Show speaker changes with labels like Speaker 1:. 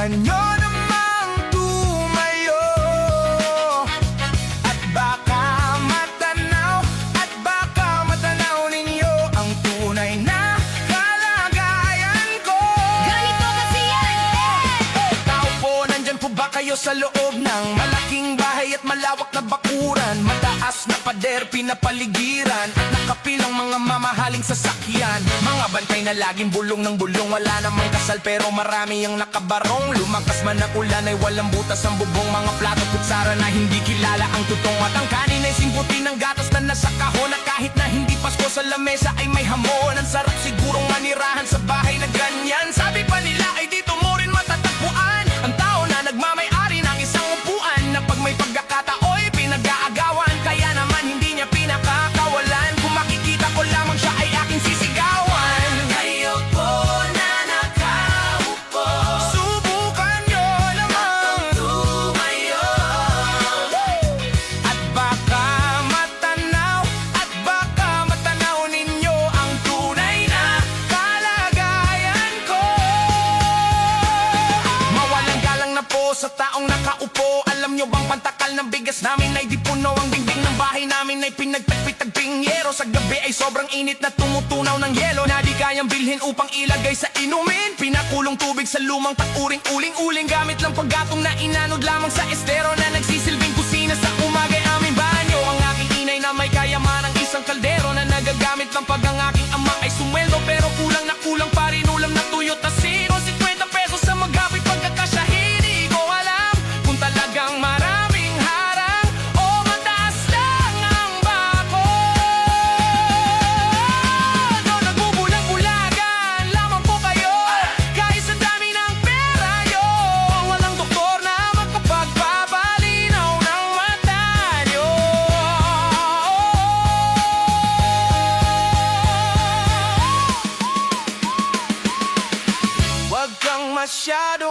Speaker 1: Subukan nyo namang tumayo at baka matanaw ninyo ang tunay na kalagayan ko.
Speaker 2: Ganito kasi yan,
Speaker 1: Tao po, nandyan po ba kayo sa loob ng malaking bahay at malawak na bakuran? Mataas na pader, pinapaligiran at nakapilang mga mamahaling sasakyan. Mga bantay na laging bulong ng bulong, wala namang kasal pero marami ang nakabarong. Lumakas man ang ulan ay walang butas ang bubong, mga plato kutsara na hindi kilala ang tutong. At ang kanin ay simputi ng gatas na nasa kahon, na kahit na hindi Pasko sa lamesa ay may hamon. Ang sarap sigurong manirahan sa bahay na ganyan. Sabi pa nila ay dito mo rin matatagpuan ang tao na nagmamay-ari ng isang upuan, na pag may pagkakataoy pinag-aagawan. Kaya naman hindi niya pinakakawalan, kung makikita ko lamang siya ay aking sisigawan.
Speaker 2: kayo po na nakaupo,
Speaker 1: Subukan nyo namang
Speaker 2: tumayo.
Speaker 1: at baka matanaw ninyo ang tunay na kalagayan ko. Mawalang galang na po sa taong nakaupo. Alam nyo bang pantakal ng bigas namin ay di puno, ang dingding ng bahay namin ay pinagtagpit-tagping yero. Sa gabi ay sobrang init na tumutunaw ng yelo, na di kayang bilhin upang ilagay sa inumin. Pinakulong tubig sa lumang takuring uling-uling, gamit lang paggatong na inanod lamang sa estero, na nagsisilbing kusina sa umagay aming banyo. Ang aking inay na may kayaman ng isang kaldero, na nagagamit lang pag ang aking ama ay sumweldo. Pero kulang na kulang pa rin ulam na tuyot na siro. 50 pesos sa magapit pagkakasya, hindi ko alam kung talagang maraming harang o mataas lang ang bako. No, nagbubulag-bulagan lamang po kayo, kahit sa dami ng pera nyo. Walang doktor na makapagpapalinaw ng mata nyo. Huwag kang masyado